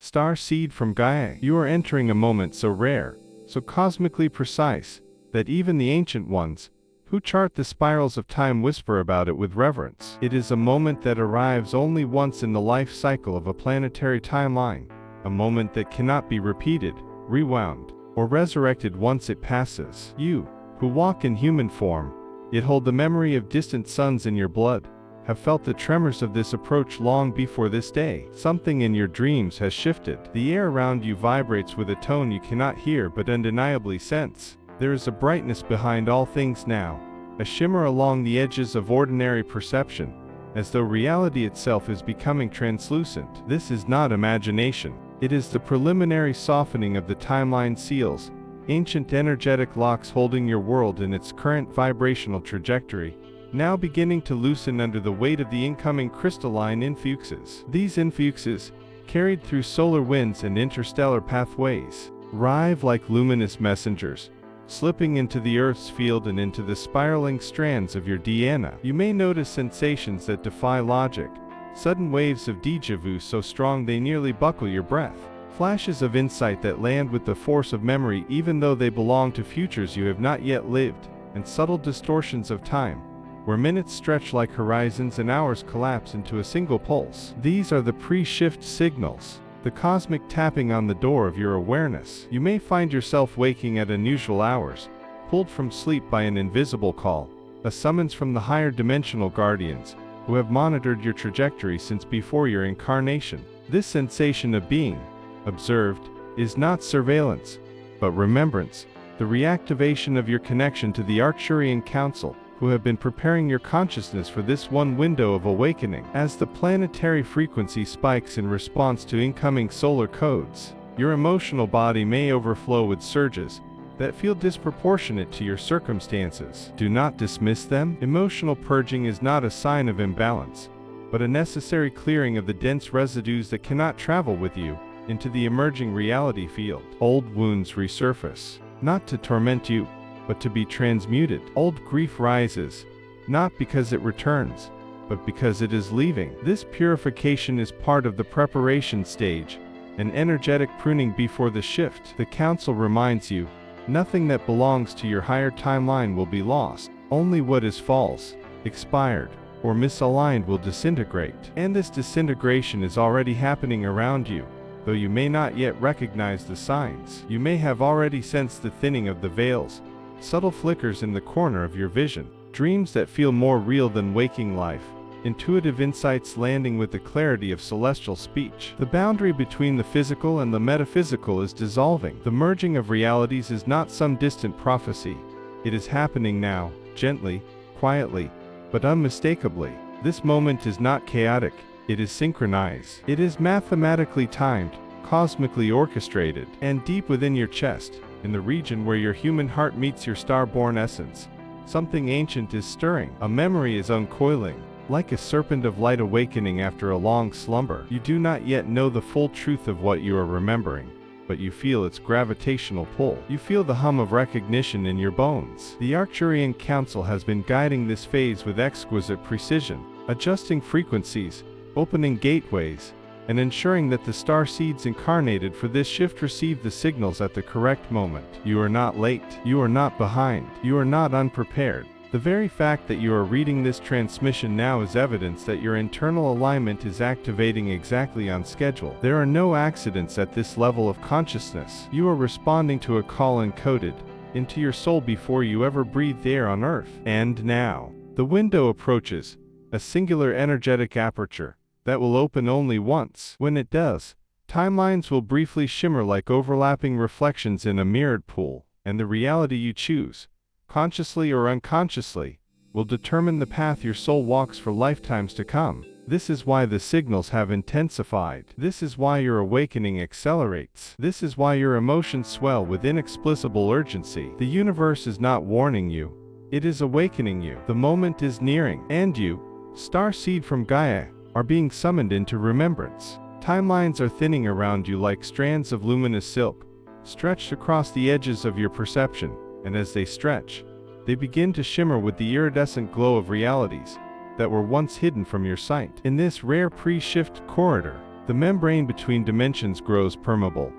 Starseed from Gaia. You are entering a moment so rare, so cosmically precise, that even the ancient ones, who chart the spirals of time, whisper about it with reverence. It is a moment that arrives only once in the life cycle of a planetary timeline, a moment that cannot be repeated, rewound, or resurrected once it passes. You, who walk in human form, yet hold the memory of distant suns in your blood, have felt the tremors of this approach long before this day. Something in your dreams has shifted. The air around you vibrates with a tone you cannot hear but undeniably sense. There is a brightness behind all things now, a shimmer along the edges of ordinary perception, as though reality itself is becoming translucent. This is not imagination. It is the preliminary softening of the timeline seals, ancient energetic locks holding your world in its current vibrational trajectory, now beginning to loosen under the weight of the incoming crystalline influxes. These influxes, carried through solar winds and interstellar pathways, arrive like luminous messengers, slipping into the Earth's field and into the spiraling strands of your DNA. You may notice sensations that defy logic, sudden waves of déjà vu so strong they nearly buckle your breath, flashes of insight that land with the force of memory even though they belong to futures you have not yet lived, and subtle distortions of time, where minutes stretch like horizons and hours collapse into a single pulse. These are the pre-shift signals, the cosmic tapping on the door of your awareness. You may find yourself waking at unusual hours, pulled from sleep by an invisible call, a summons from the higher dimensional guardians, who have monitored your trajectory since before your incarnation. This sensation of being observed is not surveillance, but remembrance, the reactivation of your connection to the Arcturian Council, who have been preparing your consciousness for this one window of awakening. As the planetary frequency spikes in response to incoming solar codes, your emotional body may overflow with surges that feel disproportionate to your circumstances. Do not dismiss them. Emotional purging is not a sign of imbalance, but a necessary clearing of the dense residues that cannot travel with you into the emerging reality field. Old wounds resurface, not to torment you, but to be transmuted. Old grief rises, not because it returns, but because it is leaving. This purification is part of the preparation stage, an energetic pruning before the shift. The Council reminds you, nothing that belongs to your higher timeline will be lost. Only what is false, expired, or misaligned will disintegrate. And this disintegration is already happening around you, though you may not yet recognize the signs. You may have already sensed the thinning of the veils, subtle flickers in the corner of your vision, dreams that feel more real than waking life, intuitive insights landing with the clarity of celestial speech. The boundary between the physical and the metaphysical is dissolving. The merging of realities is not some distant prophecy. It is happening now, gently, quietly, but unmistakably. This moment is not chaotic, it is synchronized. It is mathematically timed, cosmically orchestrated, and deep within your chest, in the region where your human heart meets your star-born essence, something ancient is stirring. A memory is uncoiling, like a serpent of light awakening after a long slumber. You do not yet know the full truth of what you are remembering, but you feel its gravitational pull. You feel the hum of recognition in your bones. The Arcturian Council has been guiding this phase with exquisite precision, adjusting frequencies, opening gateways, and ensuring that the starseeds incarnated for this shift receive the signals at the correct moment. You are not late. You are not behind. You are not unprepared. The very fact that you are reading this transmission now is evidence that your internal alignment is activating exactly on schedule. There are no accidents at this level of consciousness. You are responding to a call encoded into your soul before you ever breathed air on Earth. And now, the window approaches, a singular energetic aperture that will open only once. When it does, timelines will briefly shimmer like overlapping reflections in a mirrored pool, and the reality you choose, consciously or unconsciously, will determine the path your soul walks for lifetimes to come. This is why the signals have intensified. This is why your awakening accelerates. This is why your emotions swell with inexplicable urgency. The universe is not warning you, it is awakening you. The moment is nearing, and you, starseed from Gaia, are being summoned into remembrance. Timelines are thinning around you like strands of luminous silk, stretched across the edges of your perception, and as they stretch, they begin to shimmer with the iridescent glow of realities that were once hidden from your sight. In this rare pre-shift corridor, The membrane between dimensions grows permeable,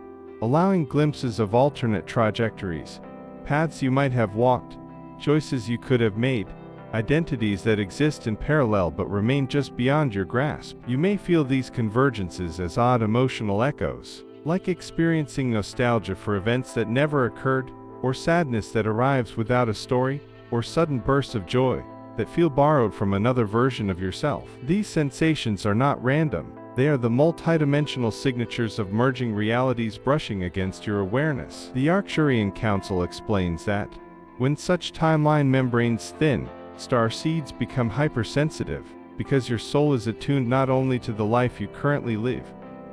allowing glimpses of alternate trajectories, paths you might have walked, choices you could have made, identities that exist in parallel but remain just beyond your grasp. You may feel these convergences as odd emotional echoes, like experiencing nostalgia for events that never occurred, or sadness that arrives without a story, or sudden bursts of joy that feel borrowed from another version of yourself. These sensations are not random. They are the multidimensional signatures of merging realities brushing against your awareness. The Arcturian Council explains that, when such timeline membranes thin, starseeds become hypersensitive, because your soul is attuned not only to the life you currently live,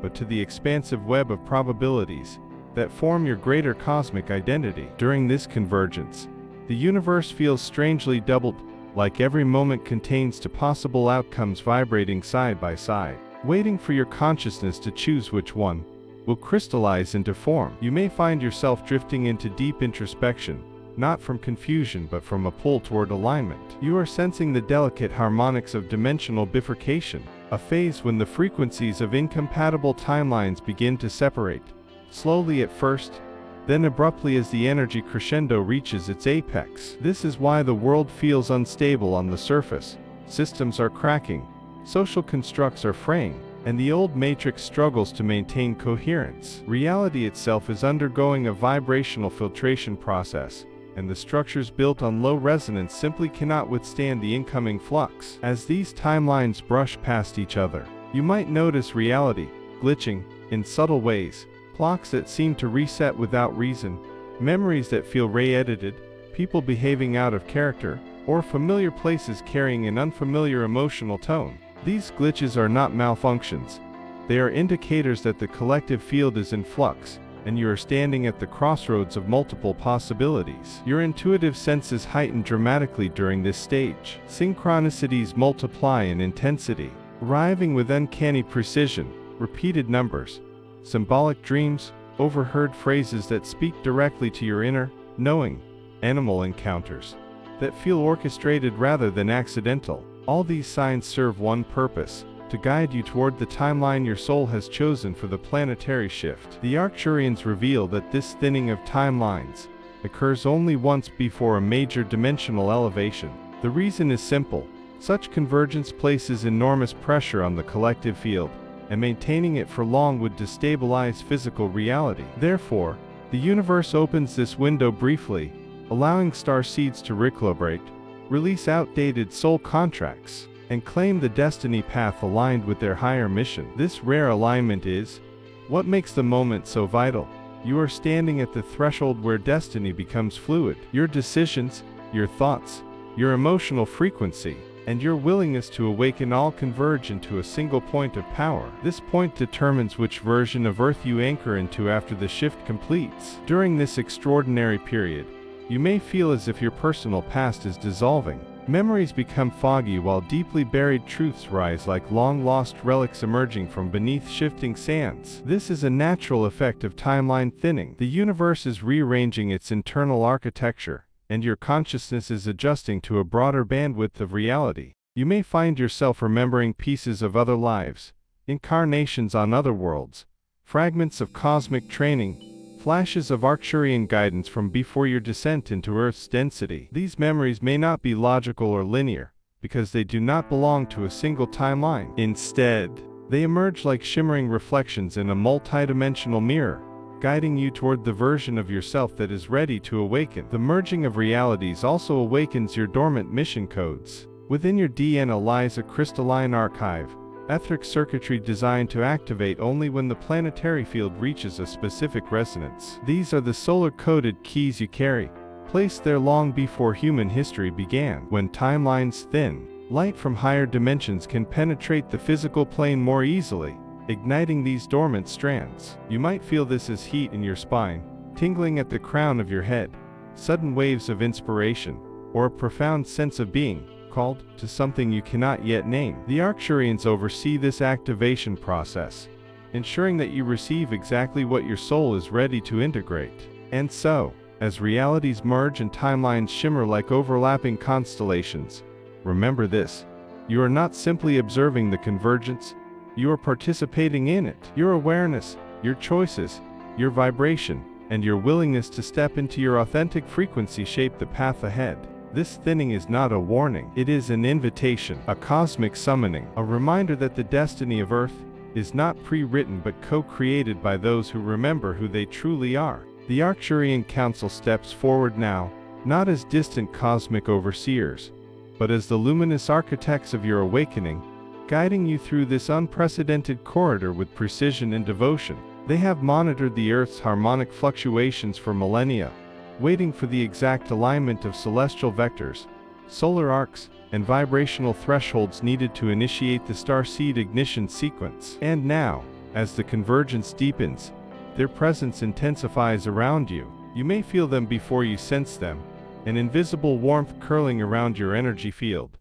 but to the expansive web of probabilities that form your greater cosmic identity. During this convergence, the universe feels strangely doubled, like every moment contains two possible outcomes vibrating side by side, waiting for your consciousness to choose which one will crystallize into form. You may find yourself drifting into deep introspection, not from confusion but from a pull toward alignment. You are sensing the delicate harmonics of dimensional bifurcation, a phase when the frequencies of incompatible timelines begin to separate, slowly at first, then abruptly as the energy crescendo reaches its apex. This is why the world feels unstable on the surface. Systems are cracking, social constructs are fraying, and the old matrix struggles to maintain coherence. Reality itself is undergoing a vibrational filtration process, and the structures built on low resonance simply cannot withstand the incoming flux. As these timelines brush past each other, you might notice reality glitching in subtle ways, clocks that seem to reset without reason, memories that feel re-edited, people behaving out of character, or familiar places carrying an unfamiliar emotional tone. These glitches are not malfunctions. They are indicators that the collective field is in flux, and you are standing at the crossroads of multiple possibilities. Your intuitive senses heighten dramatically during this stage. Synchronicities multiply in intensity, arriving with uncanny precision, repeated numbers, symbolic dreams, overheard phrases that speak directly to your inner knowing, animal encounters that feel orchestrated rather than accidental. All these signs serve one purpose: to guide you toward the timeline your soul has chosen for the planetary shift. The Arcturians reveal that this thinning of timelines occurs only once before a major dimensional elevation. The reason is simple: such convergence places enormous pressure on the collective field, and maintaining it for long would destabilize physical reality. Therefore, the universe opens this window briefly, allowing starseeds to recalibrate, release outdated soul contracts, and claim the destiny path aligned with their higher mission. This rare alignment is what makes the moment so vital. You are standing at the threshold where destiny becomes fluid. Your decisions, your thoughts, your emotional frequency, and your willingness to awaken all converge into a single point of power. This point determines which version of Earth you anchor into after the shift completes. During this extraordinary period, you may feel as if your personal past is dissolving. Memories become foggy while deeply buried truths rise like long-lost relics emerging from beneath shifting sands. This is a natural effect of timeline thinning. The universe is rearranging its internal architecture, and your consciousness is adjusting to a broader bandwidth of reality. You may find yourself remembering pieces of other lives, incarnations on other worlds, fragments of cosmic training, flashes of Arcturian guidance from before your descent into Earth's density. These memories may not be logical or linear, because they do not belong to a single timeline. Instead, they emerge like shimmering reflections in a multidimensional mirror, guiding you toward the version of yourself that is ready to awaken. The merging of realities also awakens your dormant mission codes. Within your DNA lies a crystalline archive, etheric circuitry designed to activate only when the planetary field reaches a specific resonance. These are the solar-coded keys you carry, placed there long before human history began. When timelines thin, light from higher dimensions can penetrate the physical plane more easily, igniting these dormant strands. You might feel this as heat in your spine, tingling at the crown of your head, sudden waves of inspiration, or a profound sense of being called to something you cannot yet name. The Arcturians oversee this activation process, ensuring that you receive exactly what your soul is ready to integrate. And so, as realities merge and timelines shimmer like overlapping constellations, remember this: you are not simply observing the convergence, You are participating in it. Your awareness, your choices, your vibration, and your willingness to step into your authentic frequency shape the path ahead. This thinning is not a warning. It is an invitation, a cosmic summoning, a reminder that the destiny of Earth is not pre-written but co-created by those who remember who they truly are. The Arcturian Council steps forward now, not as distant cosmic overseers, but as the luminous architects of your awakening, guiding you through this unprecedented corridor with precision and devotion. They have monitored the Earth's harmonic fluctuations for millennia, waiting for the exact alignment of celestial vectors, solar arcs, and vibrational thresholds needed to initiate the starseed ignition sequence. And now, as the convergence deepens, their presence intensifies around you. You may feel them before you sense them, an invisible warmth curling around your energy field,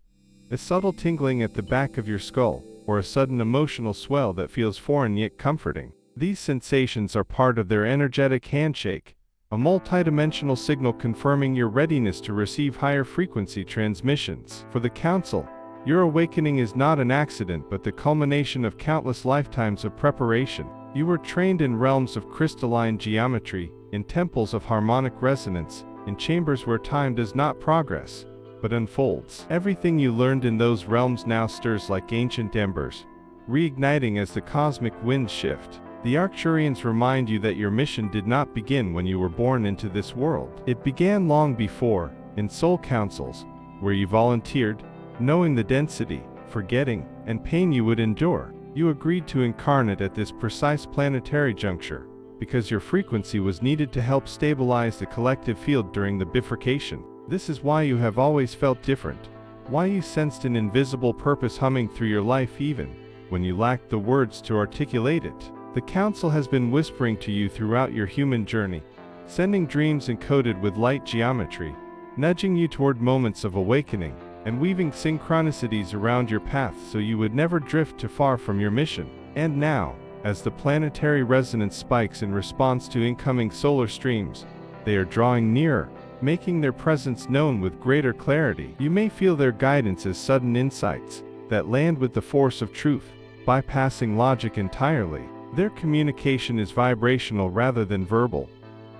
a subtle tingling at the back of your skull, or a sudden emotional swell that feels foreign yet comforting. These sensations are part of their energetic handshake, a multidimensional signal confirming your readiness to receive higher frequency transmissions. For the Council, your awakening is not an accident but the culmination of countless lifetimes of preparation. You were trained in realms of crystalline geometry, in temples of harmonic resonance, in chambers where time does not progress, but unfolds. Everything you learned in those realms now stirs like ancient embers, reigniting as the cosmic winds shift. The Arcturians remind you that your mission did not begin when you were born into this world. It began long before, in soul councils, where you volunteered, knowing the density, forgetting, and pain you would endure. You agreed to incarnate at this precise planetary juncture, because your frequency was needed to help stabilize the collective field during the bifurcation. This is why you have always felt different, why you sensed an invisible purpose humming through your life even when you lacked the words to articulate it. The Council has been whispering to you throughout your human journey, sending dreams encoded with light geometry, nudging you toward moments of awakening, and weaving synchronicities around your path so you would never drift too far from your mission. And now, as the planetary resonance spikes in response to incoming solar streams, they are drawing nearer, making their presence known with greater clarity. You may feel their guidance as sudden insights that land with the force of truth, bypassing logic entirely. Their communication is vibrational rather than verbal,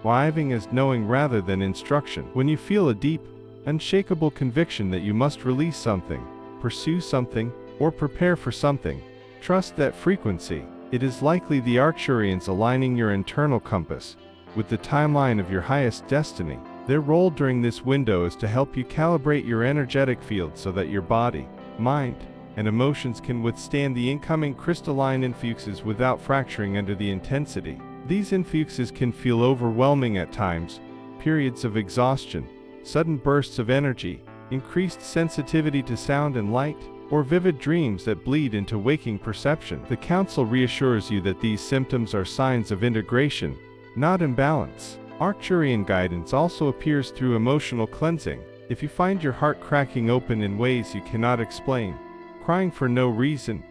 arriving as knowing rather than instruction. When you feel a deep, unshakable conviction that you must release something, pursue something, or prepare for something, trust that frequency. It is likely the Arcturians aligning your internal compass with the timeline of your highest destiny. Their role during this window is to help you calibrate your energetic field so that your body, mind, and emotions can withstand the incoming crystalline influxes without fracturing under the intensity. These influxes can feel overwhelming at times, periods of exhaustion, sudden bursts of energy, increased sensitivity to sound and light, or vivid dreams that bleed into waking perception. The Council reassures you that these symptoms are signs of integration, not imbalance. Arcturian guidance also appears through emotional cleansing. If you find your heart cracking open in ways you cannot explain, crying for no reason,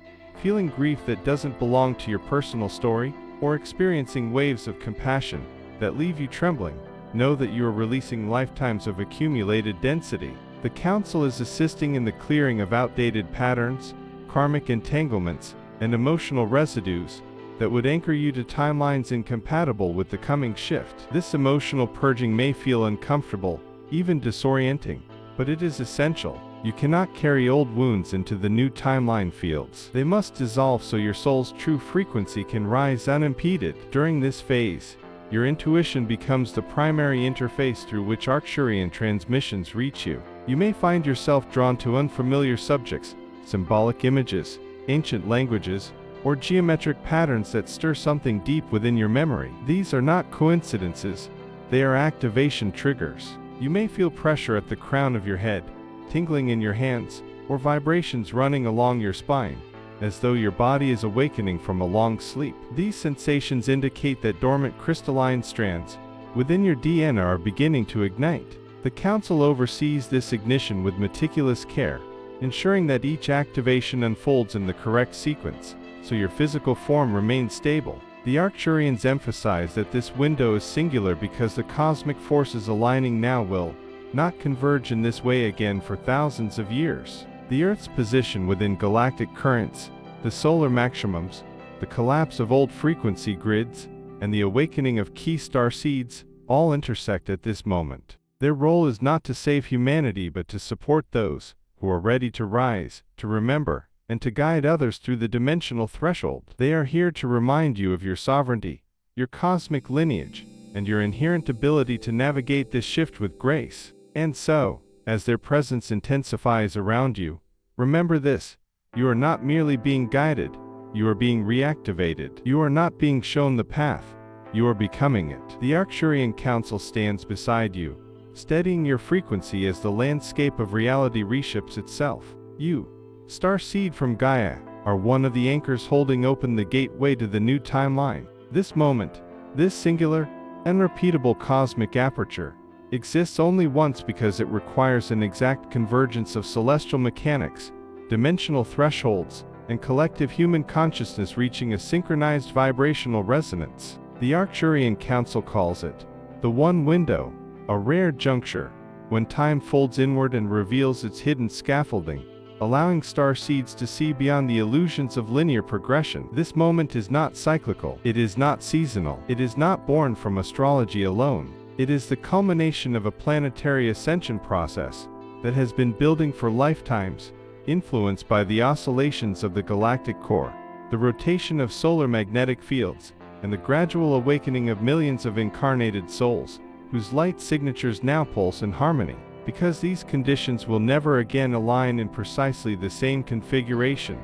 feeling grief that doesn't belong to your personal story, or experiencing waves of compassion that leave you trembling, know that you are releasing lifetimes of accumulated density. The Council is assisting in the clearing of outdated patterns, karmic entanglements, and emotional residues that would anchor you to timelines incompatible with the coming shift. This emotional purging may feel uncomfortable, even disorienting, but it is essential. You cannot carry old wounds into the new timeline fields. They must dissolve so your soul's true frequency can rise unimpeded. During this phase, your intuition becomes the primary interface through which Arcturian transmissions reach you. You may find yourself drawn to unfamiliar subjects, symbolic images, ancient languages, or geometric patterns that stir something deep within your memory. These are not coincidences, they are activation triggers. You may feel pressure at the crown of your head, tingling in your hands, or vibrations running along your spine, as though your body is awakening from a long sleep. These sensations indicate that dormant crystalline strands within your DNA are beginning to ignite. The Council oversees this ignition with meticulous care, ensuring that each activation unfolds in the correct sequence, so your physical form remains stable. The Arcturians emphasize that this window is singular because the cosmic forces aligning now will not converge in this way again for thousands of years. The Earth's position within galactic currents, the solar maximums, the collapse of old frequency grids, and the awakening of key star seeds, all intersect at this moment. Their role is not to save humanity but to support those who are ready to rise, to remember, and to guide others through the dimensional threshold. They are here to remind you of your sovereignty, your cosmic lineage, and your inherent ability to navigate this shift with grace. And so, as their presence intensifies around you, remember this: you are not merely being guided, you are being reactivated. You are not being shown the path, you are becoming it. The Arcturian Council stands beside you, steadying your frequency as the landscape of reality reshapes itself. You, Starseed from Gaia, are one of the anchors holding open the gateway to the new timeline. This moment, this singular, unrepeatable cosmic aperture, exists only once because it requires an exact convergence of celestial mechanics, dimensional thresholds, and collective human consciousness reaching a synchronized vibrational resonance. The Arcturian Council calls it the one window, a rare juncture, when time folds inward and reveals its hidden scaffolding, allowing starseeds to see beyond the illusions of linear progression. This moment is not cyclical, it is not seasonal, it is not born from astrology alone. It is the culmination of a planetary ascension process that has been building for lifetimes, influenced by the oscillations of the galactic core, the rotation of solar magnetic fields, and the gradual awakening of millions of incarnated souls, whose light signatures now pulse in harmony. Because these conditions will never again align in precisely the same configuration,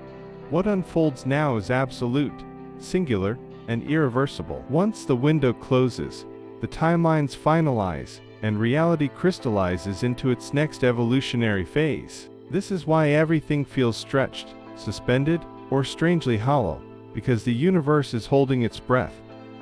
what unfolds now is absolute, singular, and irreversible. Once the window closes, the timelines finalize, and reality crystallizes into its next evolutionary phase. This is why everything feels stretched, suspended, or strangely hollow, because the universe is holding its breath,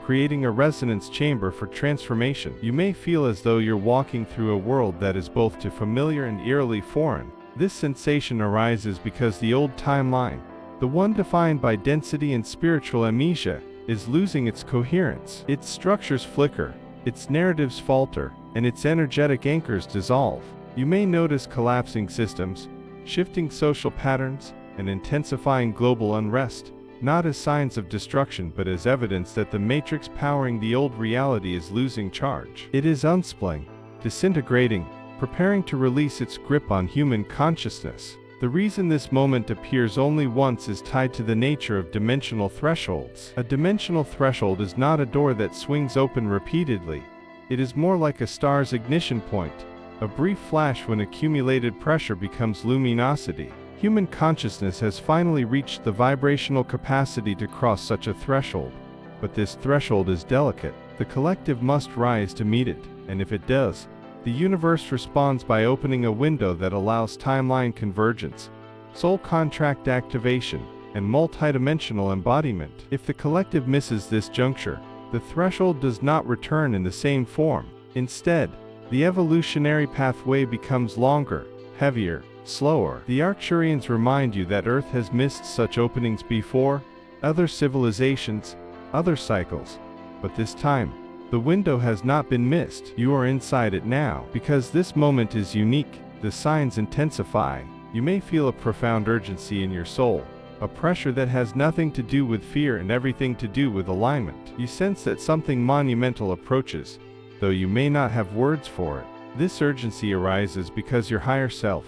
creating a resonance chamber for transformation. You may feel as though you're walking through a world that is both too familiar and eerily foreign. This sensation arises because the old timeline, the one defined by density and spiritual amnesia, is losing its coherence. Its structures flicker, its narratives falter, and its energetic anchors dissolve. You may notice collapsing systems, shifting social patterns, and intensifying global unrest, not as signs of destruction but as evidence that the matrix powering the old reality is losing charge. It is unspling, disintegrating, preparing to release its grip on human consciousness. The reason this moment appears only once is tied to the nature of dimensional thresholds. A dimensional threshold is not a door that swings open repeatedly. It is more like a star's ignition point, a brief flash when accumulated pressure becomes luminosity. Human consciousness has finally reached the vibrational capacity to cross such a threshold, but this threshold is delicate. The collective must rise to meet it, and if it does, the universe responds by opening a window that allows timeline convergence, soul contract activation, and multidimensional embodiment. If the collective misses this juncture, the threshold does not return in the same form. Instead, the evolutionary pathway becomes longer, heavier, slower. The Arcturians remind you that Earth has missed such openings before, other civilizations, other cycles, but this time, the window has not been missed. You are inside it now. Because this moment is unique, the signs intensify. You may feel a profound urgency in your soul, a pressure that has nothing to do with fear and everything to do with alignment. You sense that something monumental approaches, though you may not have words for it. This urgency arises because your higher self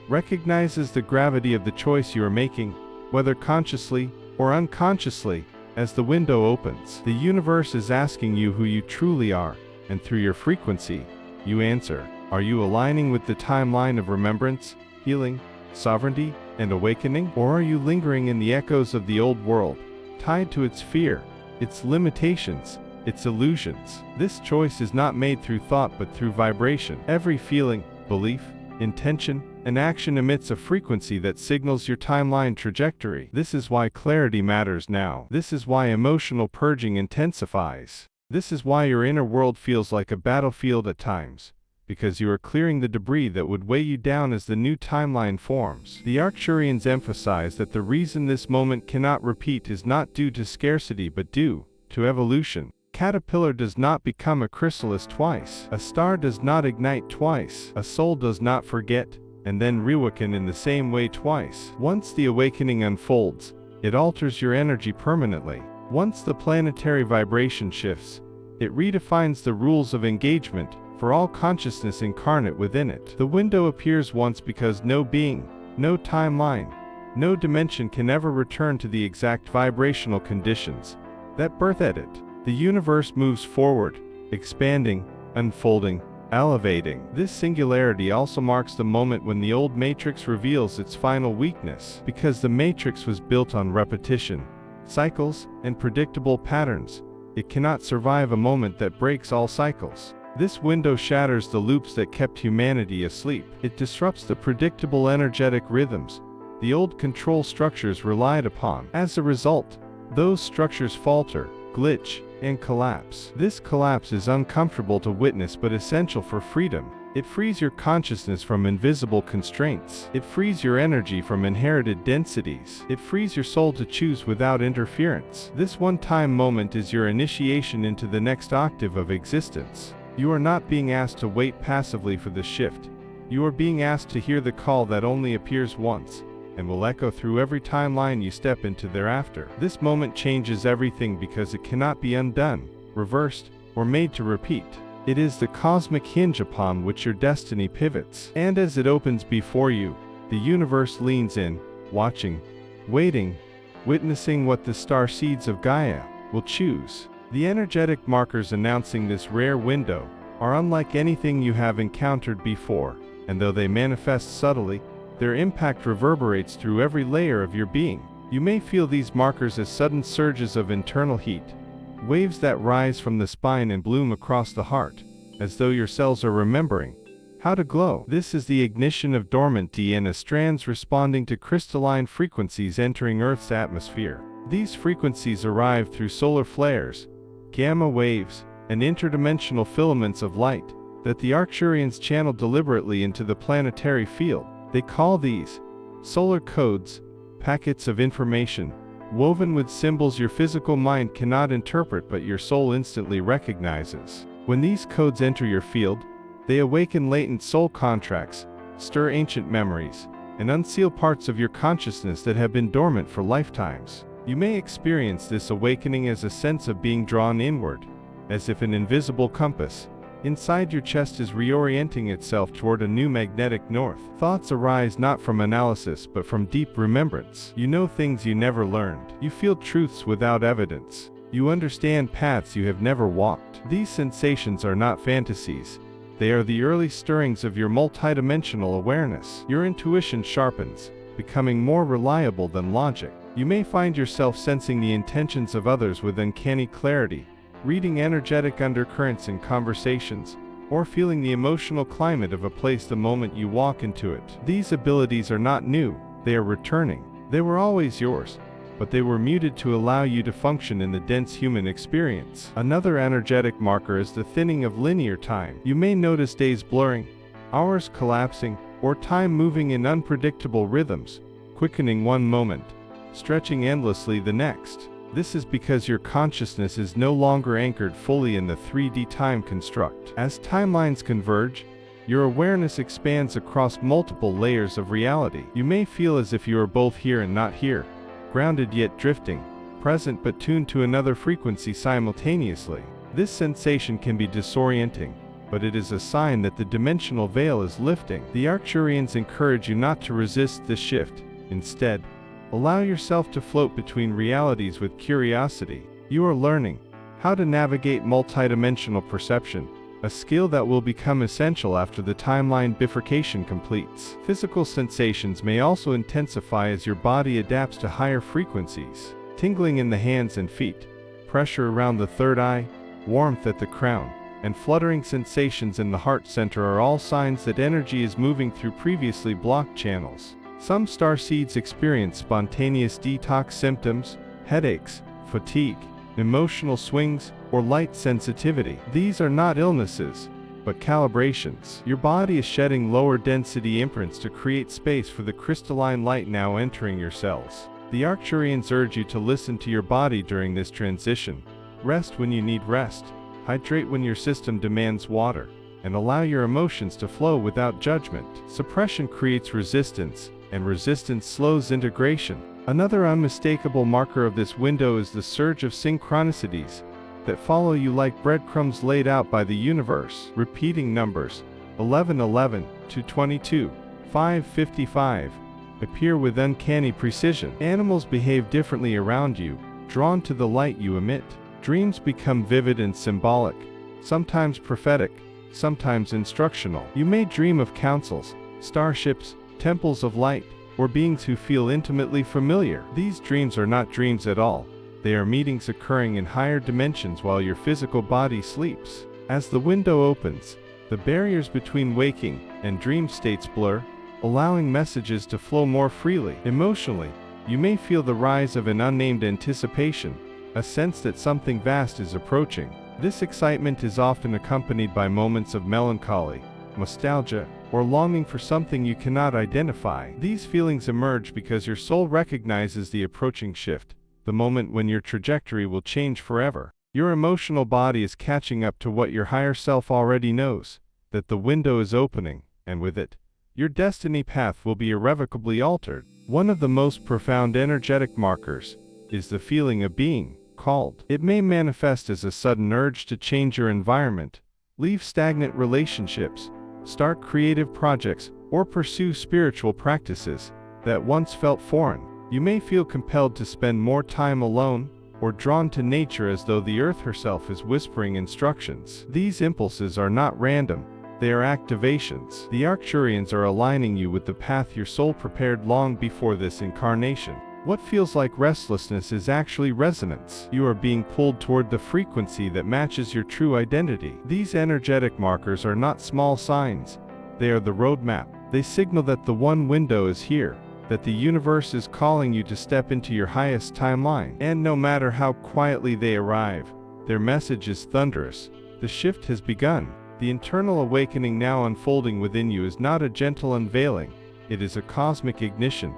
recognizes the gravity of the choice you are making, whether consciously or unconsciously. As the window opens, the universe is asking you who you truly are, and through your frequency, you answer. Are you aligning with the timeline of remembrance, healing, sovereignty, and awakening? Or are you lingering in the echoes of the old world, tied to its fear, its limitations, its illusions? This choice is not made through thought but through vibration. Every feeling, belief, intention, and action emits a frequency that signals your timeline trajectory. This is why clarity matters now. This is why emotional purging intensifies. This is why your inner world feels like a battlefield at times, because you are clearing the debris that would weigh you down as the new timeline forms. The Arcturians emphasize that the reason this moment cannot repeat is not due to scarcity but due to evolution. Caterpillar does not become a chrysalis twice. A star does not ignite twice. A soul does not forget and then reawaken in the same way twice. Once the awakening unfolds, it alters your energy permanently. Once the planetary vibration shifts, it redefines the rules of engagement for all consciousness incarnate within it. The window appears once because no being, no timeline, no dimension can ever return to the exact vibrational conditions that birthed it. The universe moves forward, expanding, unfolding, elevating. This singularity also marks the moment when the old matrix reveals its final weakness. Because the matrix was built on repetition, cycles, and predictable patterns, it cannot survive a moment that breaks all cycles. This window shatters the loops that kept humanity asleep. It disrupts the predictable energetic rhythms the old control structures relied upon. As a result, those structures falter, glitch, and collapse. This collapse is uncomfortable to witness but essential for freedom. It frees your consciousness from invisible constraints. It frees your energy from inherited densities. It frees your soul to choose without interference. This one-time moment is your initiation into the next octave of existence. You are not being asked to wait passively for the shift. You are being asked to hear the call that only appears once and will echo through every timeline you step into thereafter. This moment changes everything because it cannot be undone, reversed, or made to repeat. It is the cosmic hinge upon which your destiny pivots. And as it opens before you, the universe leans in, watching, waiting, witnessing what the starseeds of Gaia will choose. The energetic markers announcing this rare window are unlike anything you have encountered before, and though they manifest subtly, their impact reverberates through every layer of your being. You may feel these markers as sudden surges of internal heat, waves that rise from the spine and bloom across the heart, as though your cells are remembering how to glow. This is the ignition of dormant DNA strands responding to crystalline frequencies entering Earth's atmosphere. These frequencies arrive through solar flares, gamma waves, and interdimensional filaments of light that the Arcturians channel deliberately into the planetary field. They call these solar codes, packets of information, woven with symbols your physical mind cannot interpret but your soul instantly recognizes. When these codes enter your field, they awaken latent soul contracts, stir ancient memories, and unseal parts of your consciousness that have been dormant for lifetimes. You may experience this awakening as a sense of being drawn inward, as if an invisible compass inside your chest is reorienting itself toward a new magnetic north. Thoughts arise not from analysis but from deep remembrance. You know things you never learned. You feel truths without evidence. You understand paths you have never walked. These sensations are not fantasies. They are the early stirrings of your multidimensional awareness. Your intuition sharpens, becoming more reliable than logic. You may find yourself sensing the intentions of others with uncanny clarity, reading energetic undercurrents in conversations, or feeling the emotional climate of a place the moment you walk into it. These abilities are not new, they are returning. They were always yours, but they were muted to allow you to function in the dense human experience. Another energetic marker is the thinning of linear time. You may notice days blurring, hours collapsing, or time moving in unpredictable rhythms, quickening one moment, stretching endlessly the next. This is because your consciousness is no longer anchored fully in the 3D time construct. As timelines converge, your awareness expands across multiple layers of reality. You may feel as if you are both here and not here, grounded yet drifting, present but tuned to another frequency simultaneously. This sensation can be disorienting, but it is a sign that the dimensional veil is lifting. The Arcturians encourage you not to resist this shift. Instead, allow yourself to float between realities with curiosity. You are learning how to navigate multidimensional perception, a skill that will become essential after the timeline bifurcation completes. Physical sensations may also intensify as your body adapts to higher frequencies. Tingling in the hands and feet, pressure around the third eye, warmth at the crown, and fluttering sensations in the heart center are all signs that energy is moving through previously blocked channels. Some starseeds experience spontaneous detox symptoms, headaches, fatigue, emotional swings, or light sensitivity. These are not illnesses, but calibrations. Your body is shedding lower density imprints to create space for the crystalline light now entering your cells. The Arcturians urge you to listen to your body during this transition. Rest when you need rest, hydrate when your system demands water, and allow your emotions to flow without judgment. Suppression creates resistance, and resistance slows integration. Another unmistakable marker of this window is the surge of synchronicities that follow you like breadcrumbs laid out by the universe. Repeating numbers 1111, 222, 555 appear with uncanny precision. Animals behave differently around you, drawn to the light you emit. Dreams become vivid and symbolic, sometimes prophetic, sometimes instructional. You may dream of councils, starships, temples of light, or beings who feel intimately familiar. These dreams are not dreams at all. They are meetings occurring in higher dimensions while your physical body sleeps. As the window opens, the barriers between waking and dream states blur, allowing messages to flow more freely. Emotionally, you may feel the rise of an unnamed anticipation, a sense that something vast is approaching. This excitement is often accompanied by moments of melancholy, nostalgia, or longing for something you cannot identify. These feelings emerge because your soul recognizes the approaching shift, the moment when your trajectory will change forever. Your emotional body is catching up to what your higher self already knows, that the window is opening, and with it, your destiny path will be irrevocably altered. One of the most profound energetic markers is the feeling of being called. It may manifest as a sudden urge to change your environment, leave stagnant relationships, start creative projects, or pursue spiritual practices that once felt foreign. You may feel compelled to spend more time alone, or drawn to nature as though the earth herself is whispering instructions. These impulses are not random, they are activations. The Arcturians are aligning you with the path your soul prepared long before this incarnation. What feels like restlessness is actually resonance. You are being pulled toward the frequency that matches your true identity. These energetic markers are not small signs. They are the roadmap. They signal that the one window is here, that the universe is calling you to step into your highest timeline. And no matter how quietly they arrive, their message is thunderous. The shift has begun. The internal awakening now unfolding within you is not a gentle unveiling. It is a cosmic ignition,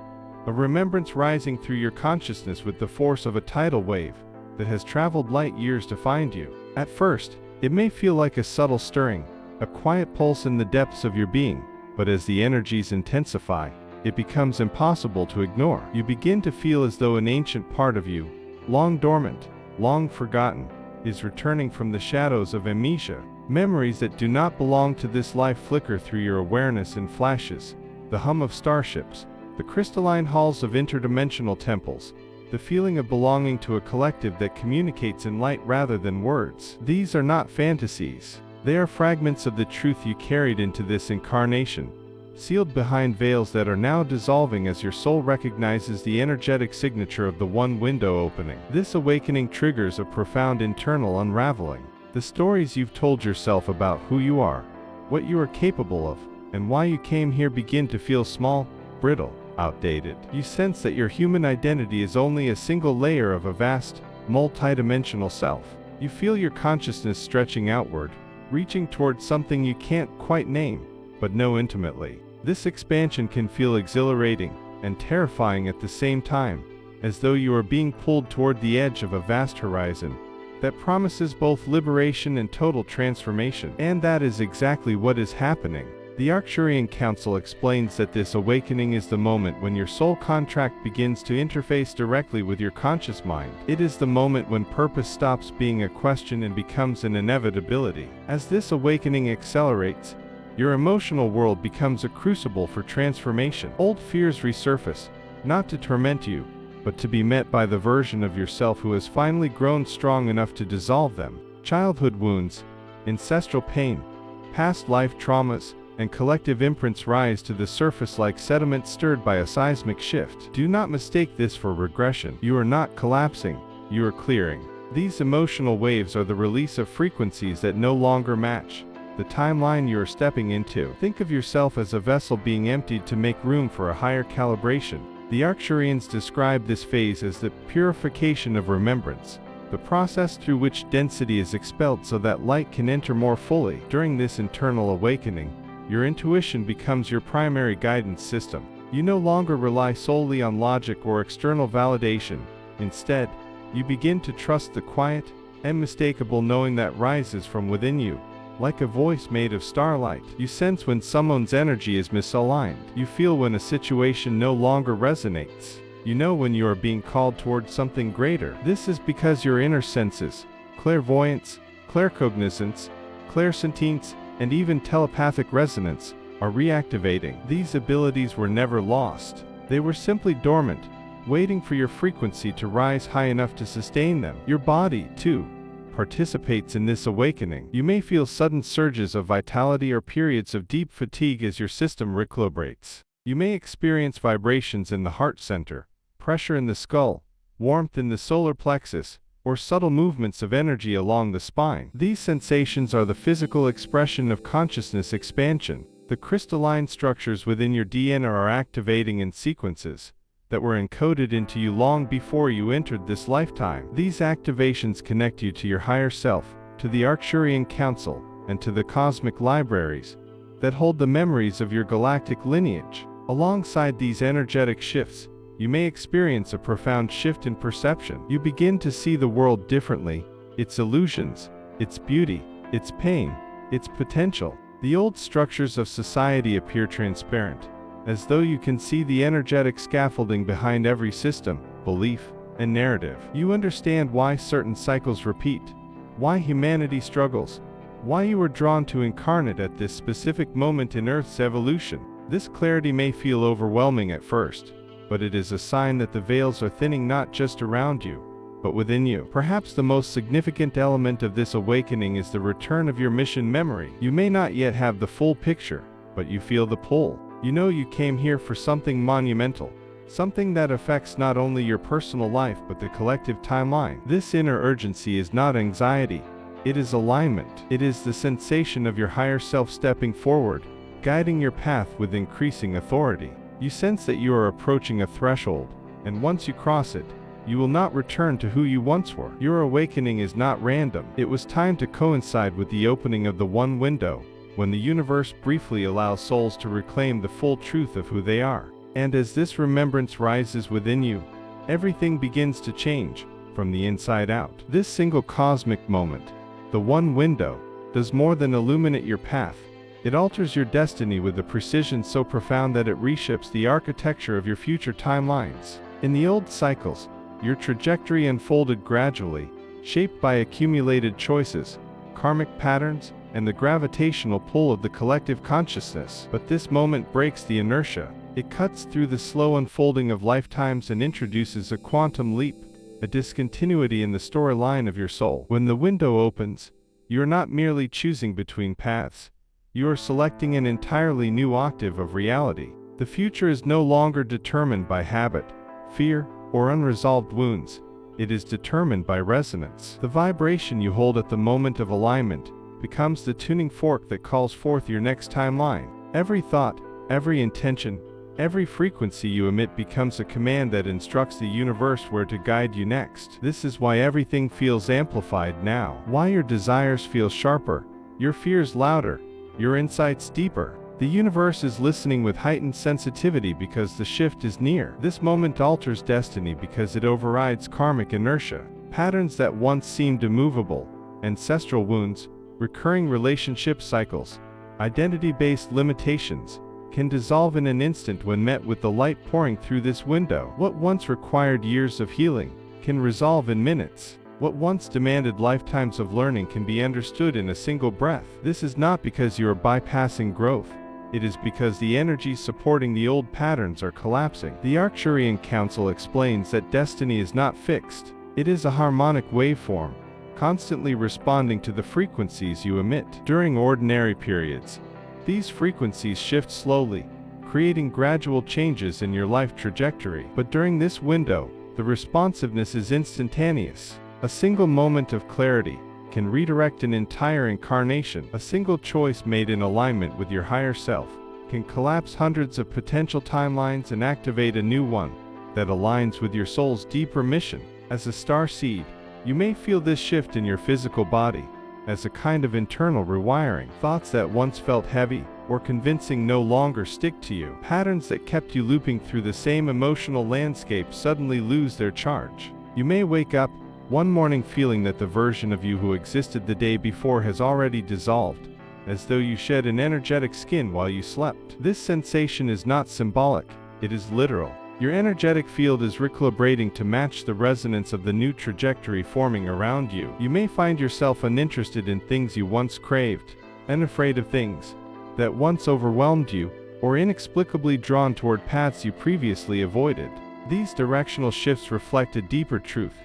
a remembrance rising through your consciousness with the force of a tidal wave that has traveled light years to find you. At first, it may feel like a subtle stirring, a quiet pulse in the depths of your being, but as the energies intensify, it becomes impossible to ignore. You begin to feel as though an ancient part of you, long dormant, long forgotten, is returning from the shadows of amnesia. Memories that do not belong to this life flicker through your awareness in flashes. The hum of starships, the crystalline halls of interdimensional temples, the feeling of belonging to a collective that communicates in light rather than words. These are not fantasies. They are fragments of the truth you carried into this incarnation, sealed behind veils that are now dissolving as your soul recognizes the energetic signature of the one window opening. This awakening triggers a profound internal unraveling. The stories you've told yourself about who you are, what you are capable of, and why you came here begin to feel small, brittle, outdated. You sense that your human identity is only a single layer of a vast, multidimensional self. You feel your consciousness stretching outward, reaching towards something you can't quite name, but know intimately. This expansion can feel exhilarating and terrifying at the same time, as though you are being pulled toward the edge of a vast horizon that promises both liberation and total transformation. And that is exactly what is happening. The Arcturian Council explains that this awakening is the moment when your soul contract begins to interface directly with your conscious mind. It is the moment when purpose stops being a question and becomes an inevitability. As this awakening accelerates, your emotional world becomes a crucible for transformation. Old fears resurface, not to torment you, but to be met by the version of yourself who has finally grown strong enough to dissolve them. Childhood wounds, ancestral pain, past life traumas, and collective imprints rise to the surface like sediment stirred by a seismic shift. Do not mistake this for regression. You are not collapsing, you are clearing. These emotional waves are the release of frequencies that no longer match the timeline you are stepping into. Think of yourself as a vessel being emptied to make room for a higher calibration. The Arcturians describe this phase as the purification of remembrance, the process through which density is expelled so that light can enter more fully. During this internal awakening, your intuition becomes your primary guidance system. You no longer rely solely on logic or external validation. Instead, you begin to trust the quiet, unmistakable knowing that rises from within you. Like a voice made of starlight, you sense when someone's energy is misaligned. You feel when a situation no longer resonates. You know when you are being called towards something greater. This is because your inner senses, clairvoyance, claircognizance, clairsentience, and even telepathic resonance, are reactivating. These abilities were never lost. They were simply dormant, waiting for your frequency to rise high enough to sustain them. Your body, too, participates in this awakening. You may feel sudden surges of vitality or periods of deep fatigue as your system recalibrates. You may experience vibrations in the heart center, pressure in the skull, warmth in the solar plexus, or subtle movements of energy along the spine. These sensations are the physical expression of consciousness expansion. The crystalline structures within your DNA are activating in sequences that were encoded into you long before you entered this lifetime. These activations connect you to your higher self, to the Arcturian Council, and to the cosmic libraries that hold the memories of your galactic lineage. Alongside these energetic shifts, you may experience a profound shift in perception. You begin to see the world differently, its illusions, its beauty, its pain, its potential. The old structures of society appear transparent, as though you can see the energetic scaffolding behind every system, belief, and narrative. You understand why certain cycles repeat, why humanity struggles, why you were drawn to incarnate at this specific moment in Earth's evolution. This clarity may feel overwhelming at first, but it is a sign that the veils are thinning not just around you, but within you. Perhaps the most significant element of this awakening is the return of your mission memory. You may not yet have the full picture, but you feel the pull. You know you came here for something monumental, something that affects not only your personal life but the collective timeline. This inner urgency is not anxiety, it is alignment. It is the sensation of your higher self stepping forward, guiding your path with increasing authority. You sense that you are approaching a threshold, and once you cross it, you will not return to who you once were. Your awakening is not random. It was timed to coincide with the opening of the one window, when the universe briefly allows souls to reclaim the full truth of who they are. And as this remembrance rises within you, everything begins to change, from the inside out. This single cosmic moment, the one window, does more than illuminate your path. It alters your destiny with a precision so profound that it reshapes the architecture of your future timelines. In the old cycles, your trajectory unfolded gradually, shaped by accumulated choices, karmic patterns, and the gravitational pull of the collective consciousness. But this moment breaks the inertia. It cuts through the slow unfolding of lifetimes and introduces a quantum leap, a discontinuity in the storyline of your soul. When the window opens, you are not merely choosing between paths. You are selecting an entirely new octave of reality. The future is no longer determined by habit, fear, or unresolved wounds. It is determined by resonance. The vibration you hold at the moment of alignment becomes the tuning fork that calls forth your next timeline. Every thought, every intention, every frequency you emit becomes a command that instructs the universe where to guide you next. This is why everything feels amplified now. Why your desires feel sharper, your fears louder, your insights deeper. The universe is listening with heightened sensitivity because the shift is near. This moment alters destiny because it overrides karmic inertia. Patterns that once seemed immovable, ancestral wounds, recurring relationship cycles, identity-based limitations, can dissolve in an instant when met with the light pouring through this window. What once required years of healing can resolve in minutes. What once demanded lifetimes of learning can be understood in a single breath. This is not because you are bypassing growth. It is because the energies supporting the old patterns are collapsing. The Arcturian Council explains that destiny is not fixed. It is a harmonic waveform, constantly responding to the frequencies you emit. During ordinary periods, these frequencies shift slowly, creating gradual changes in your life trajectory. But during this window, the responsiveness is instantaneous. A single moment of clarity can redirect an entire incarnation. A single choice made in alignment with your higher self can collapse hundreds of potential timelines and activate a new one that aligns with your soul's deeper mission. As a starseed, you may feel this shift in your physical body as a kind of internal rewiring. Thoughts that once felt heavy or convincing no longer stick to you. Patterns that kept you looping through the same emotional landscape suddenly lose their charge. You may wake up one morning feeling that the version of you who existed the day before has already dissolved, as though you shed an energetic skin while you slept. This sensation is not symbolic, it is literal. Your energetic field is recalibrating to match the resonance of the new trajectory forming around you. You may find yourself uninterested in things you once craved, and afraid of things that once overwhelmed you, or inexplicably drawn toward paths you previously avoided. These directional shifts reflect a deeper truth.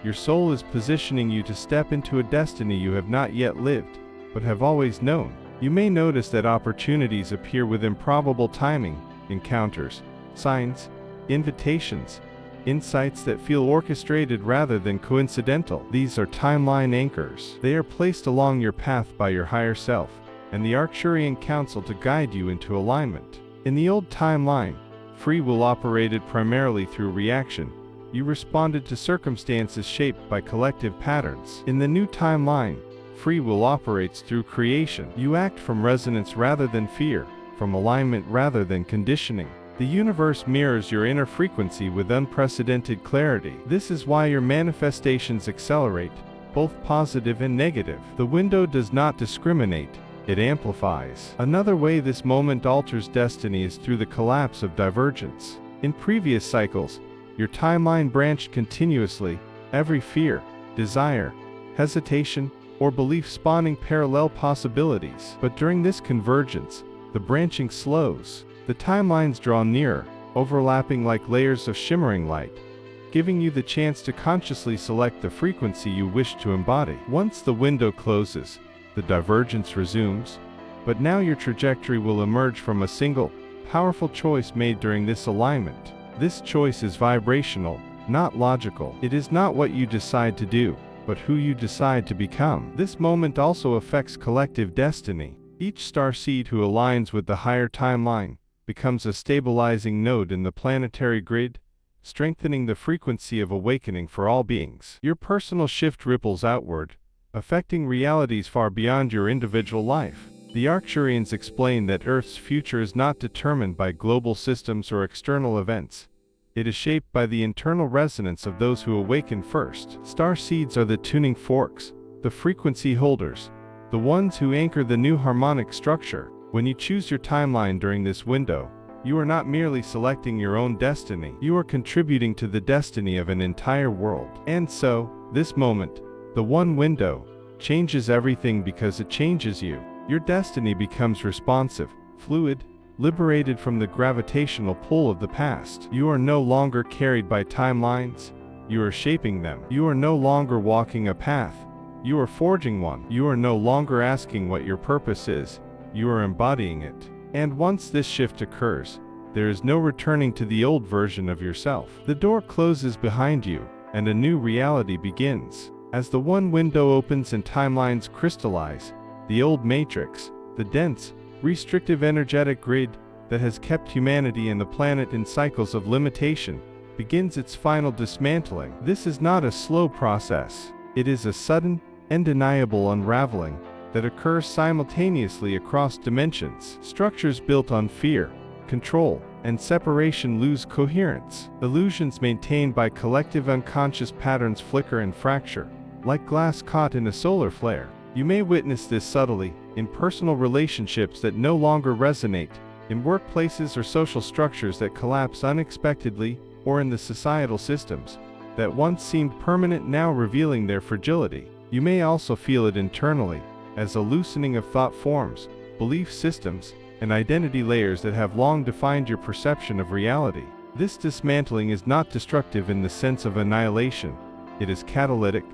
Your soul is positioning you to step into a destiny you have not yet lived, but have always known. You may notice that opportunities appear with improbable timing, encounters, signs, invitations, insights that feel orchestrated rather than coincidental. These are timeline anchors. They are placed along your path by your higher self and the Arcturian Council to guide you into alignment. In the old timeline, free will operated primarily through reaction. You responded to circumstances shaped by collective patterns. In the new timeline, free will operates through creation. You act from resonance rather than fear, from alignment rather than conditioning. The universe mirrors your inner frequency with unprecedented clarity. This is why your manifestations accelerate, both positive and negative. The window does not discriminate, it amplifies. Another way this moment alters destiny is through the collapse of divergence. In previous cycles, your timeline branched continuously, every fear, desire, hesitation, or belief spawning parallel possibilities. But during this convergence, the branching slows. The timelines draw nearer, overlapping like layers of shimmering light, giving you the chance to consciously select the frequency you wish to embody. Once the window closes, the divergence resumes, but now your trajectory will emerge from a single, powerful choice made during this alignment. This choice is vibrational, not logical. It is not what you decide to do, but who you decide to become. This moment also affects collective destiny. Each starseed who aligns with the higher timeline becomes a stabilizing node in the planetary grid, strengthening the frequency of awakening for all beings. Your personal shift ripples outward, affecting realities far beyond your individual life. The Arcturians explain that Earth's future is not determined by global systems or external events. It is shaped by the internal resonance of those who awaken first. Starseeds are the tuning forks, the frequency holders, the ones who anchor the new harmonic structure. When you choose your timeline during this window, you are not merely selecting your own destiny, you are contributing to the destiny of an entire world. And so, this moment, the one window, changes everything because it changes you. Your destiny becomes responsive, fluid, liberated from the gravitational pull of the past. You are no longer carried by timelines, you are shaping them. You are no longer walking a path, you are forging one. You are no longer asking what your purpose is, you are embodying it. And once this shift occurs, there is no returning to the old version of yourself. The door closes behind you, and a new reality begins. As the one window opens and timelines crystallize, the old matrix, the dense, restrictive energetic grid that has kept humanity and the planet in cycles of limitation, begins its final dismantling. This is not a slow process. It is a sudden, undeniable unraveling that occurs simultaneously across dimensions. Structures built on fear, control, and separation lose coherence. Illusions maintained by collective unconscious patterns flicker and fracture, like glass caught in a solar flare. You may witness this subtly, in personal relationships that no longer resonate, in workplaces or social structures that collapse unexpectedly, or in the societal systems that once seemed permanent now revealing their fragility. You may also feel it internally, as a loosening of thought forms, belief systems, and identity layers that have long defined your perception of reality. This dismantling is not destructive in the sense of annihilation. It is catalytic,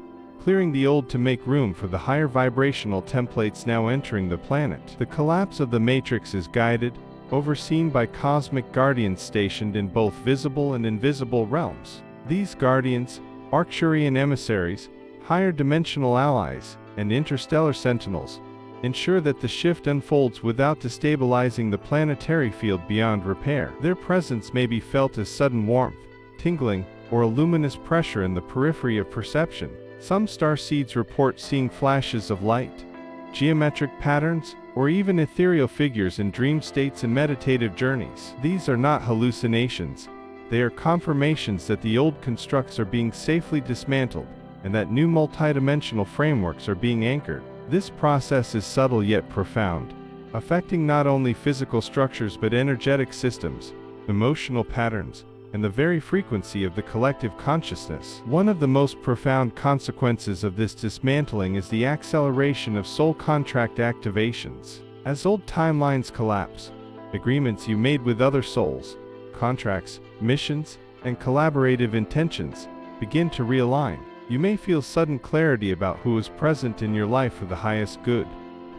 clearing the old to make room for the higher vibrational templates now entering the planet. The collapse of the matrix is guided, overseen by cosmic guardians stationed in both visible and invisible realms. These guardians, Arcturian emissaries, higher dimensional allies, and interstellar sentinels, ensure that the shift unfolds without destabilizing the planetary field beyond repair. Their presence may be felt as sudden warmth, tingling, or a luminous pressure in the periphery of perception. Some starseeds report seeing flashes of light, geometric patterns, or even ethereal figures in dream states and meditative journeys. These are not hallucinations. They are confirmations that the old constructs are being safely dismantled, and that new multidimensional frameworks are being anchored. This process is subtle yet profound, affecting not only physical structures but energetic systems, emotional patterns, and the very frequency of the collective consciousness. One of the most profound consequences of this dismantling is the acceleration of soul contract activations. As old timelines collapse, agreements you made with other souls, contracts, missions, and collaborative intentions begin to realign. You may feel sudden clarity about who is present in your life for the highest good,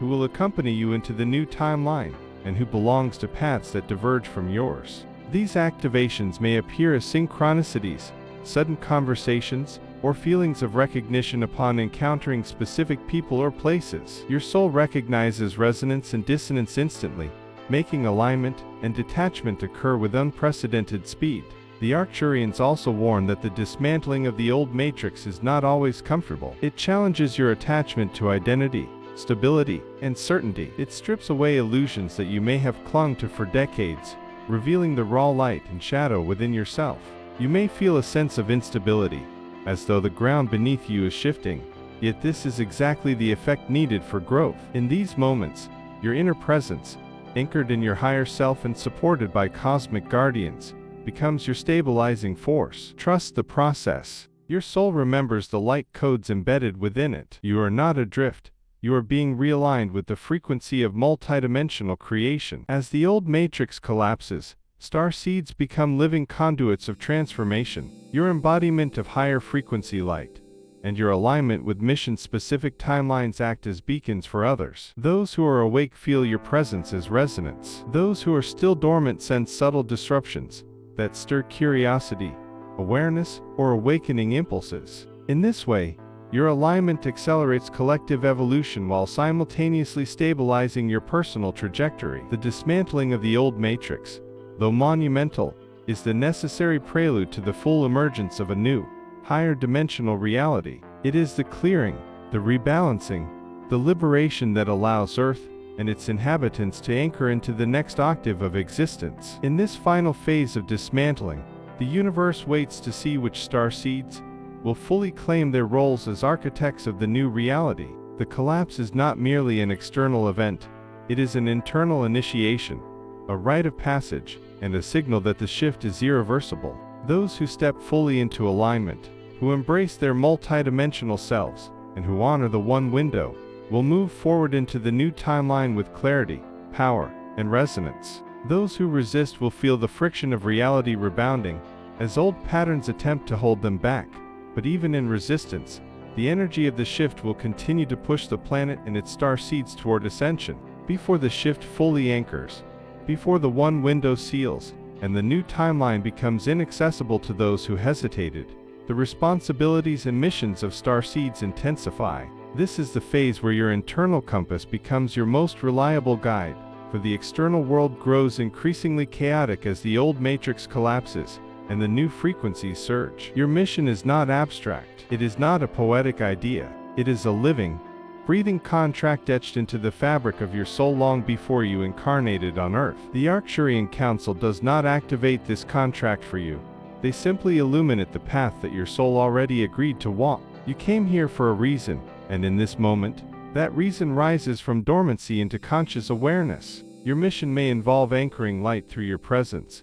who will accompany you into the new timeline, and who belongs to paths that diverge from yours. These activations may appear as synchronicities, sudden conversations, or feelings of recognition upon encountering specific people or places. Your soul recognizes resonance and dissonance instantly, making alignment and detachment occur with unprecedented speed. The Arcturians also warn that the dismantling of the old matrix is not always comfortable. It challenges your attachment to identity, stability, and certainty. It strips away illusions that you may have clung to for decades, revealing the raw light and shadow within yourself. You may feel a sense of instability, as though the ground beneath you is shifting, yet this is exactly the effect needed for growth. In these moments, your inner presence, anchored in your higher self and supported by cosmic guardians, becomes your stabilizing force. Trust the process. Your soul remembers the light codes embedded within it. You are not adrift. You are being realigned with the frequency of multidimensional creation. As the old matrix collapses, starseeds become living conduits of transformation. Your embodiment of higher frequency light, and your alignment with mission-specific timelines act as beacons for others. Those who are awake feel your presence as resonance. Those who are still dormant sense subtle disruptions that stir curiosity, awareness, or awakening impulses. In this way, your alignment accelerates collective evolution while simultaneously stabilizing your personal trajectory. The dismantling of the old matrix, though monumental, is the necessary prelude to the full emergence of a new, higher dimensional reality. It is the clearing, the rebalancing, the liberation that allows Earth and its inhabitants to anchor into the next octave of existence. In this final phase of dismantling, the universe waits to see which starseeds will fully claim their roles as architects of the new reality. The collapse is not merely an external event, it is an internal initiation, a rite of passage, and a signal that the shift is irreversible. Those who step fully into alignment, who embrace their multidimensional selves, and who honor the one window, will move forward into the new timeline with clarity, power, and resonance. Those who resist will feel the friction of reality rebounding, as old patterns attempt to hold them back. But even in resistance, the energy of the shift will continue to push the planet and its starseeds toward ascension. Before the shift fully anchors, before the one window seals, and the new timeline becomes inaccessible to those who hesitated, the responsibilities and missions of starseeds intensify. This is the phase where your internal compass becomes your most reliable guide, for the external world grows increasingly chaotic as the old matrix collapses and the new frequencies surge. Your mission is not abstract. It is not a poetic idea. It is a living, breathing contract etched into the fabric of your soul long before you incarnated on Earth. The Arcturian Council does not activate this contract for you. They simply illuminate the path that your soul already agreed to walk. You came here for a reason, and in this moment, that reason rises from dormancy into conscious awareness. Your mission may involve anchoring light through your presence,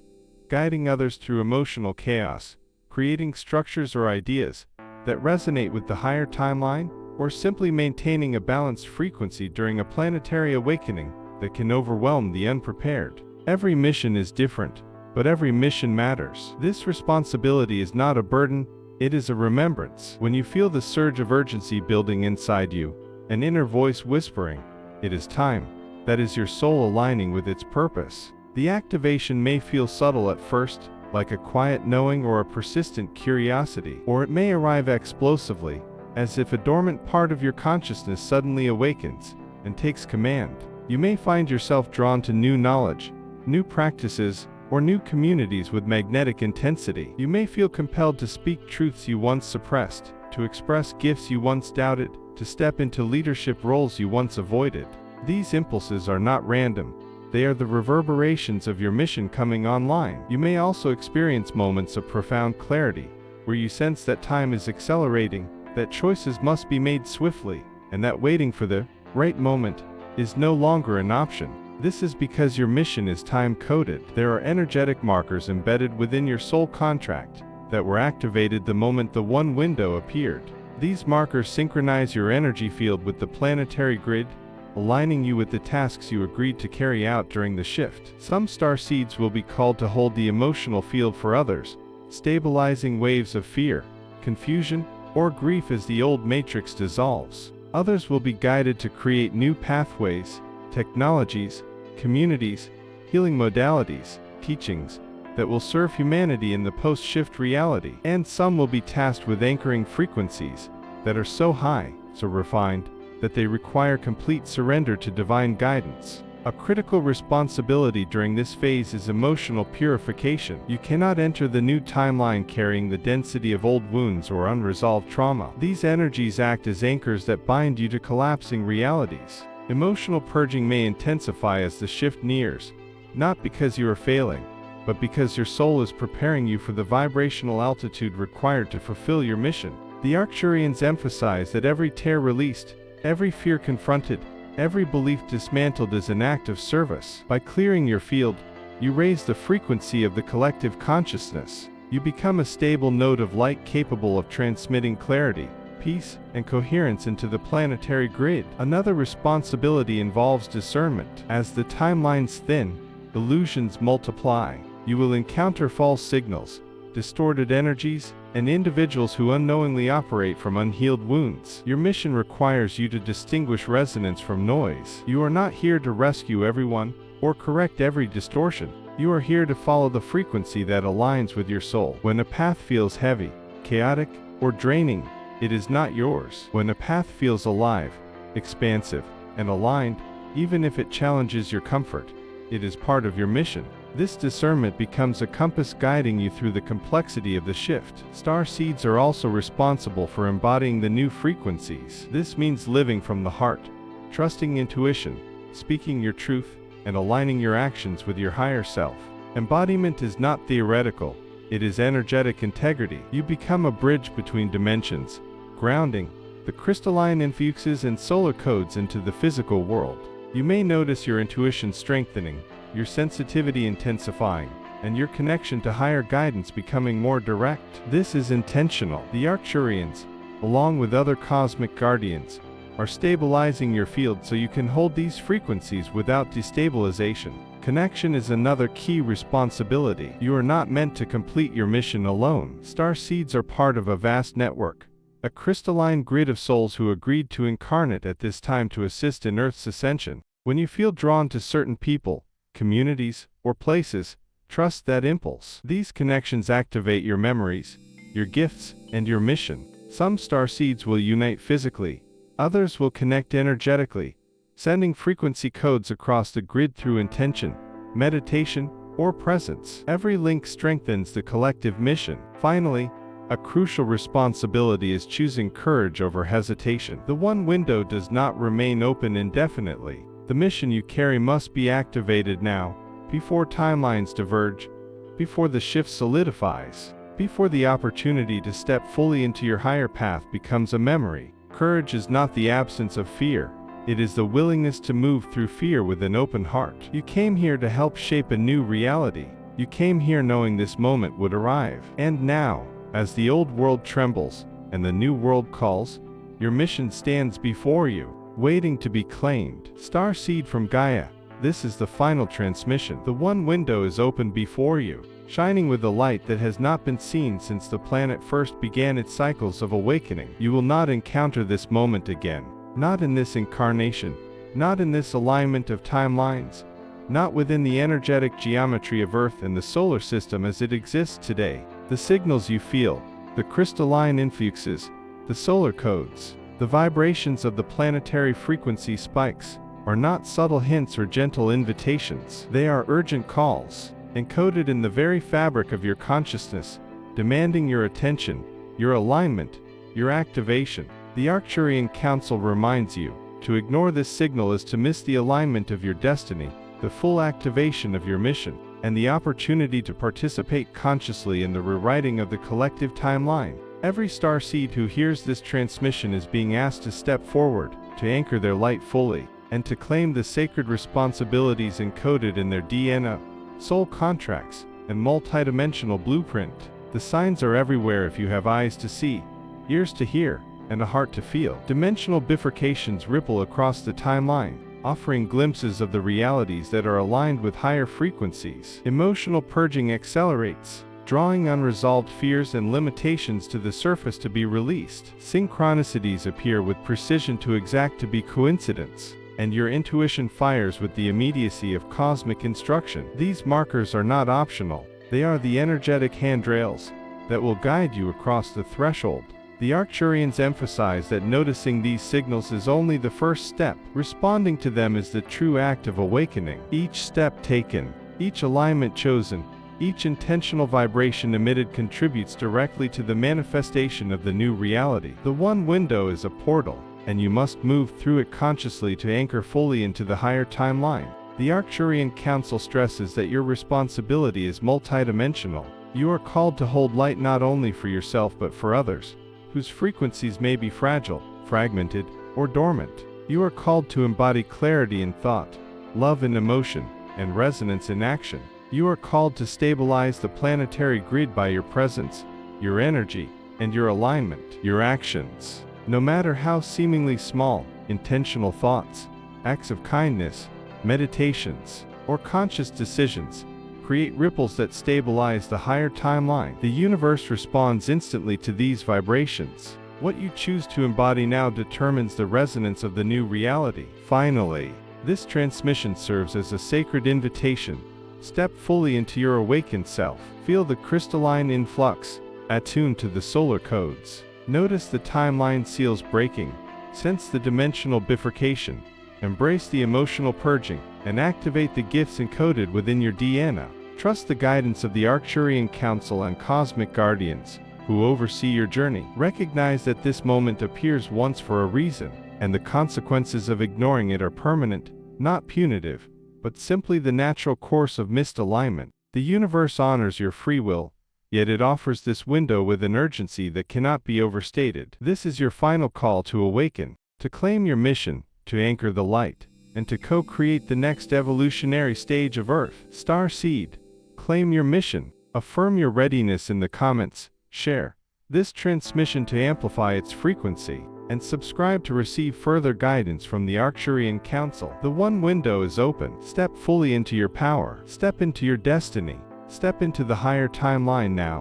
guiding others through emotional chaos, creating structures or ideas that resonate with the higher timeline, or simply maintaining a balanced frequency during a planetary awakening that can overwhelm the unprepared. Every mission is different, but every mission matters. This responsibility is not a burden, it is a remembrance. When you feel the surge of urgency building inside you, an inner voice whispering, "It is time," that is your soul aligning with its purpose. The activation may feel subtle at first, like a quiet knowing or a persistent curiosity, or it may arrive explosively, as if a dormant part of your consciousness suddenly awakens and takes command. You may find yourself drawn to new knowledge, new practices, or new communities with magnetic intensity. You may feel compelled to speak truths you once suppressed, to express gifts you once doubted, to step into leadership roles you once avoided. These impulses are not random. They are the reverberations of your mission coming online. You may also experience moments of profound clarity, where you sense that time is accelerating, that choices must be made swiftly, and that waiting for the right moment is no longer an option. This is because your mission is time-coded. There are energetic markers embedded within your soul contract that were activated the moment the one window appeared. These markers synchronize your energy field with the planetary grid, aligning you with the tasks you agreed to carry out during the shift. Some starseeds will be called to hold the emotional field for others, stabilizing waves of fear, confusion, or grief as the old matrix dissolves. Others will be guided to create new pathways, technologies, communities, healing modalities, teachings that will serve humanity in the post-shift reality. And some will be tasked with anchoring frequencies that are so high, so refined, that they require complete surrender to divine guidance. A critical responsibility during this phase is emotional purification. You cannot enter the new timeline carrying the density of old wounds or unresolved trauma. These energies act as anchors that bind you to collapsing realities. Emotional purging may intensify as the shift nears, not because you are failing, but because your soul is preparing you for the vibrational altitude required to fulfill your mission. The Arcturians emphasize that every tear released, every fear confronted, every belief dismantled is an act of service. By clearing your field, you raise the frequency of the collective consciousness. You become a stable node of light capable of transmitting clarity, peace, and coherence into the planetary grid. Another responsibility involves discernment. As the timelines thin, illusions multiply. You will encounter false signals, distorted energies, and individuals who unknowingly operate from unhealed wounds. Your mission requires you to distinguish resonance from noise. You are not here to rescue everyone or correct every distortion. You are here to follow the frequency that aligns with your soul. When a path feels heavy, chaotic, or draining, it is not yours. When a path feels alive, expansive, and aligned, even if it challenges your comfort, it is part of your mission. This discernment becomes a compass guiding you through the complexity of the shift. Starseeds are also responsible for embodying the new frequencies. This means living from the heart, trusting intuition, speaking your truth, and aligning your actions with your higher self. Embodiment is not theoretical, it is energetic integrity. You become a bridge between dimensions, grounding the crystalline influxes and solar codes into the physical world. You may notice your intuition strengthening, your sensitivity intensifying, and your connection to higher guidance becoming more direct. This is intentional. The Arcturians, along with other cosmic guardians, are stabilizing your field so you can hold these frequencies without destabilization. Connection is another key responsibility. You are not meant to complete your mission alone. Starseeds are part of a vast network, a crystalline grid of souls who agreed to incarnate at this time to assist in Earth's ascension. When you feel drawn to certain people, communities, or places, trust that impulse. These connections activate your memories, your gifts, and your mission. Some starseeds will unite physically, others will connect energetically, sending frequency codes across the grid through intention, meditation, or presence. Every link strengthens the collective mission. Finally, a crucial responsibility is choosing courage over hesitation. The one window does not remain open indefinitely. The mission you carry must be activated now, before timelines diverge, before the shift solidifies, before the opportunity to step fully into your higher path becomes a memory. Courage is not the absence of fear, it is the willingness to move through fear with an open heart. You came here to help shape a new reality. You came here knowing this moment would arrive. And now, as the old world trembles, and the new world calls, your mission stands before you, waiting to be claimed. Starseed from Gaia, this is the final transmission. The one window is open before you, shining with a light that has not been seen since the planet first began its cycles of awakening. You will not encounter this moment again. Not in this incarnation, not in this alignment of timelines, not within the energetic geometry of Earth and the solar system as it exists today. The signals you feel, the crystalline influxes, the solar codes, the vibrations of the planetary frequency spikes, are not subtle hints or gentle invitations. They are urgent calls, encoded in the very fabric of your consciousness, demanding your attention, your alignment, your activation. The Arcturian Council reminds you, to ignore this signal is to miss the alignment of your destiny, the full activation of your mission, and the opportunity to participate consciously in the rewriting of the collective timeline. Every starseed who hears this transmission is being asked to step forward, to anchor their light fully, and to claim the sacred responsibilities encoded in their DNA, soul contracts, and multidimensional blueprint. The signs are everywhere if you have eyes to see, ears to hear, and a heart to feel. Dimensional bifurcations ripple across the timeline, offering glimpses of the realities that are aligned with higher frequencies. Emotional purging accelerates, drawing unresolved fears and limitations to the surface to be released. Synchronicities appear with precision too exact to be coincidence, and your intuition fires with the immediacy of cosmic instruction. These markers are not optional. They are the energetic handrails that will guide you across the threshold. The Arcturians emphasize that noticing these signals is only the first step. Responding to them is the true act of awakening. Each step taken, each alignment chosen, each intentional vibration emitted contributes directly to the manifestation of the new reality. The one window is a portal, and you must move through it consciously to anchor fully into the higher timeline. The Arcturian Council stresses that your responsibility is multidimensional. You are called to hold light not only for yourself but for others, whose frequencies may be fragile, fragmented, or dormant. You are called to embody clarity in thought, love in emotion, and resonance in action. You are called to stabilize the planetary grid by your presence, your energy, and your alignment. Your actions, no matter how seemingly small, intentional thoughts, acts of kindness, meditations, or conscious decisions, create ripples that stabilize the higher timeline. The universe responds instantly to these vibrations. What you choose to embody now determines the resonance of the new reality. Finally, this transmission serves as a sacred invitation. Step fully into your awakened self. Feel the crystalline influx, attuned to the solar codes. Notice the timeline seals breaking. Sense the dimensional bifurcation. Embrace the emotional purging, and activate the gifts encoded within your DNA. Trust the guidance of the Arcturian Council and cosmic guardians, who oversee your journey. Recognize that this moment appears once for a reason, and the consequences of ignoring it are permanent, not punitive, but simply the natural course of misalignment. The universe honors your free will, yet it offers this window with an urgency that cannot be overstated. This is your final call to awaken, to claim your mission, to anchor the light, and to co-create the next evolutionary stage of Earth. Starseed, claim your mission. Affirm your readiness in the comments, share this transmission to amplify its frequency, and subscribe to receive further guidance from the Arcturian Council. The one window is open. Step fully into your power. Step into your destiny. Step into the higher timeline now.